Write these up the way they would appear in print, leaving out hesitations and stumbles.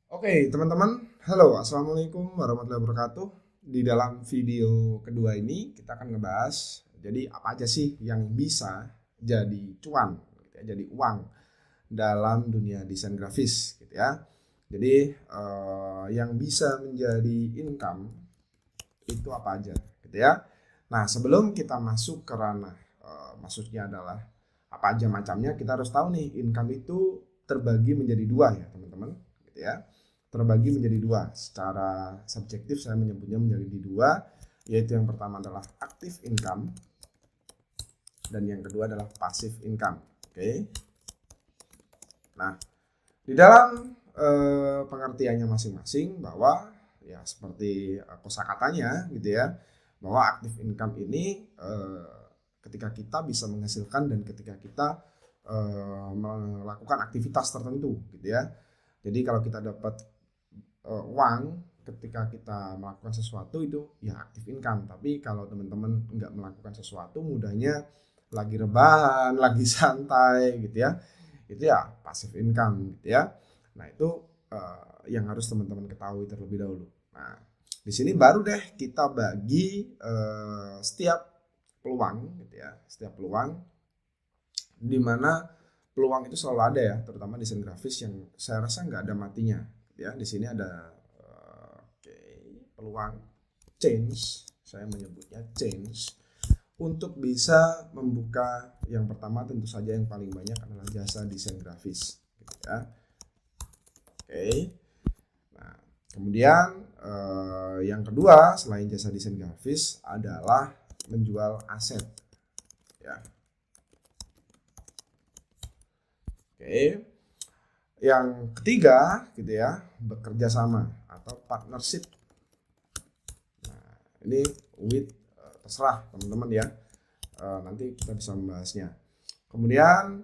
Oke, teman-teman. Halo, assalamualaikum warahmatullahi wabarakatuh. Di dalam video kedua ini kita akan ngebahas jadi apa aja sih yang bisa jadi cuan, gitu ya, jadi uang dalam dunia desain grafis, gitu ya. Jadi yang bisa menjadi income itu apa aja, gitu ya. Nah, sebelum kita masuk ke ranah maksudnya adalah apa aja macamnya, kita harus tahu nih income itu terbagi menjadi dua ya, teman-teman, gitu ya. Terbagi menjadi dua. Secara subjektif saya menyebutnya menjadi dua, yaitu yang pertama adalah active income dan yang kedua adalah passive income. Oke. Nah, di dalam pengertiannya masing-masing bahwa ya seperti kosakatanya gitu ya, bahwa active income ini ketika kita bisa menghasilkan dan ketika kita melakukan aktivitas tertentu gitu ya. Jadi kalau kita dapat uang ketika kita melakukan sesuatu itu ya aktif income. Tapi kalau teman-teman nggak melakukan sesuatu, mudahnya lagi rebahan, lagi santai gitu ya, itu ya passive income gitu ya. Nah itu yang harus teman-teman ketahui terlebih dahulu. Nah di sini baru deh kita bagi setiap peluang gitu ya, setiap peluang di mana peluang itu selalu ada ya, terutama desain grafis yang saya rasa nggak ada matinya ya. Di sini ada peluang change, saya menyebutnya change, untuk bisa membuka. Yang pertama tentu saja yang paling banyak adalah jasa desain grafis gitu ya. Oke. Nah, kemudian yang kedua selain jasa desain grafis adalah menjual aset ya. Oke. Yang ketiga gitu ya, bekerja sama atau partnership. Nah, ini with terserah teman-teman ya. Nanti kita bisa membahasnya. Kemudian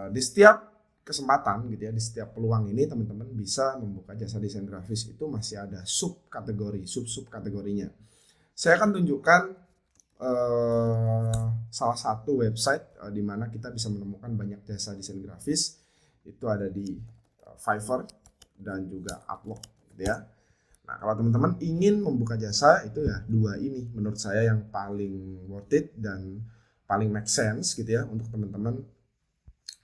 di setiap kesempatan gitu ya, di setiap peluang ini teman-teman bisa membuka jasa desain grafis itu masih ada subkategori, sub-subkategorinya. Saya akan tunjukkan salah satu website di mana kita bisa menemukan banyak jasa desain grafis. Itu ada di Fiverr dan juga Upwork gitu ya. Nah, kalau teman-teman ingin membuka jasa itu ya dua ini menurut saya yang paling worth it dan paling make sense gitu ya untuk teman-teman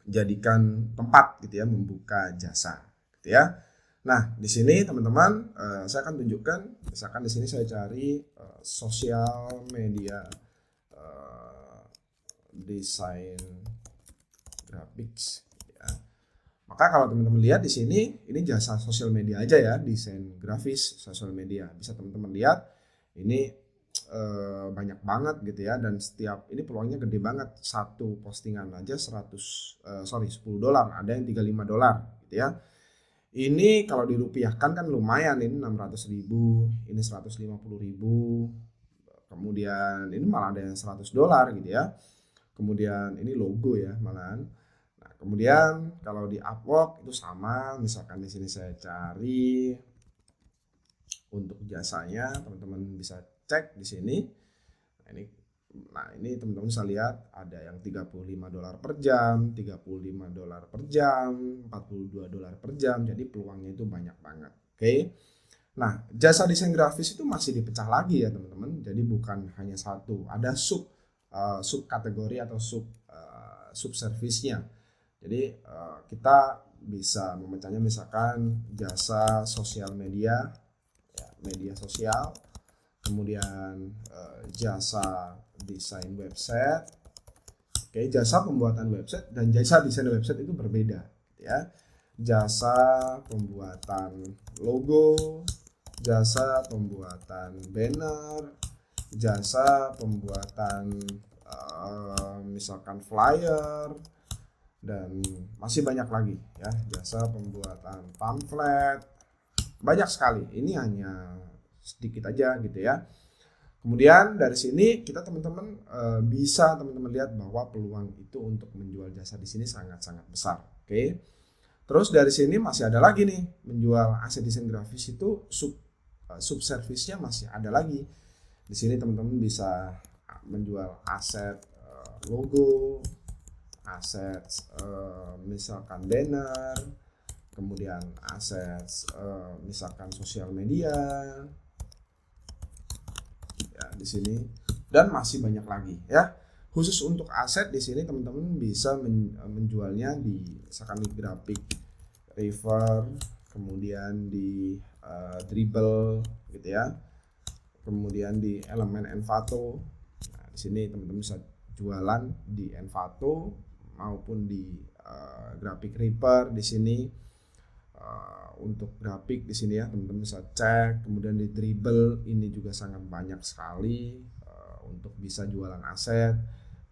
jadikan tempat gitu ya membuka jasa gitu ya. Nah, di sini teman-teman saya akan tunjukkan, misalkan di sini saya cari sosial media desain graphics ya. Maka kalau teman-teman lihat di sini ini jasa sosial media aja ya, desain grafis sosial media. Bisa teman-teman lihat ini banyak banget gitu ya, dan setiap ini peluangnya gede banget. Satu postingan aja 10 dolar, ada yang 35 dolar gitu ya. Ini kalau dirupiahkan kan lumayan, ini 600.000, ini 150.000, kemudian ini malah ada yang 100 dolar gitu ya. Kemudian ini logo ya malahan. Nah, kemudian kalau di Upwork itu sama, misalkan di sini saya cari untuk jasanya, teman-teman bisa cek di sini. Nah, ini teman-teman bisa lihat ada yang 35 dolar per jam, 35 dolar per jam, 42 dolar per jam. Jadi peluangnya itu banyak banget. Oke. Nah, jasa desain grafis itu masih dipecah lagi ya, teman-teman. Jadi bukan hanya satu, ada sub kategori atau sub service-nya. Jadi kita bisa memecahnya misalkan jasa sosial media, ya, media sosial, kemudian jasa desain website. Oke, jasa pembuatan website dan jasa desain website itu berbeda ya. Jasa pembuatan logo, jasa pembuatan banner, jasa pembuatan misalkan flyer, dan masih banyak lagi ya, jasa pembuatan pamflet, banyak sekali. Ini hanya sedikit aja gitu ya. Kemudian dari sini kita teman-teman bisa teman-teman lihat bahwa peluang itu untuk menjual jasa di sini sangat-sangat besar. Oke. Terus dari sini masih ada lagi nih, menjual aset desain grafis itu sub service-nya masih ada lagi. Di sini teman-teman bisa menjual aset logo, aset misalkan banner, kemudian aset misalkan sosial media ya di sini, dan masih banyak lagi ya. Khusus untuk aset di sini teman-teman bisa menjualnya di misalkan di grafik river, kemudian di dribble gitu ya, kemudian di elemen Envato. Nah, di sini teman-teman bisa jualan di Envato maupun di grafik Reaper di sini. Untuk grafik di sini ya teman-teman bisa cek, kemudian di dribble ini juga sangat banyak sekali untuk bisa jualan aset,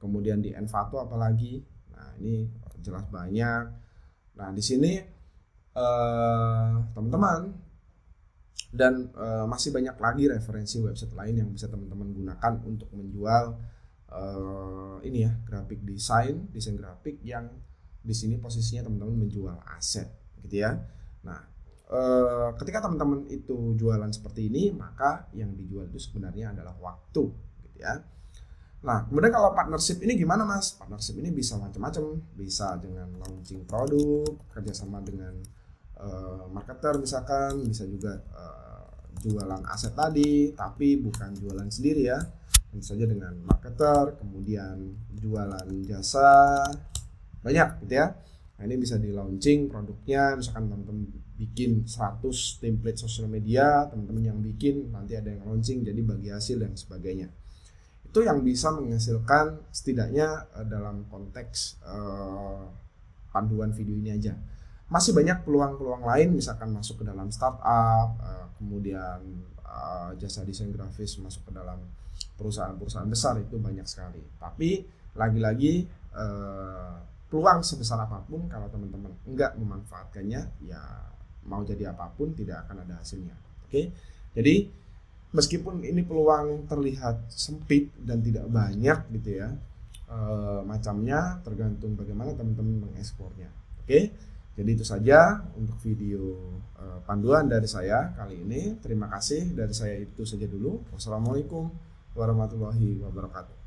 kemudian di Envato apalagi. Nah, ini jelas banyak. Nah, di sini teman-teman dan masih banyak lagi referensi website lain yang bisa teman-teman gunakan untuk menjual ini ya, grafik desain grafik yang di sini posisinya teman-teman menjual aset gitu ya. Nah, ketika teman-teman itu jualan seperti ini, maka yang dijual itu sebenarnya adalah waktu gitu ya. Nah, kemudian kalau partnership ini gimana Mas? Partnership ini bisa macam-macam, bisa dengan launching produk, kerjasama dengan marketer misalkan, bisa juga jualan aset tadi, tapi bukan jualan sendiri ya, tentu saja dengan marketer, kemudian jualan jasa, banyak gitu ya. Nah, ini bisa di launching produknya, misalkan teman-teman bikin 100 template sosial media, teman-teman yang bikin, nanti ada yang launching, jadi bagi hasil dan sebagainya. Itu yang bisa menghasilkan setidaknya dalam konteks panduan video ini aja. Masih banyak peluang-peluang lain, misalkan masuk ke dalam startup, kemudian jasa desain grafis masuk ke dalam perusahaan-perusahaan besar, itu banyak sekali. Tapi lagi-lagi peluang sebesar apapun kalau teman-teman enggak memanfaatkannya, ya mau jadi apapun tidak akan ada hasilnya. Oke. Jadi meskipun ini peluang terlihat sempit dan tidak banyak gitu ya, macamnya tergantung bagaimana teman-teman mengeksplornya. Oke. Jadi itu saja untuk video panduan dari saya kali ini. Terima kasih, dari saya itu saja dulu. Wassalamualaikum warahmatullahi wabarakatuh.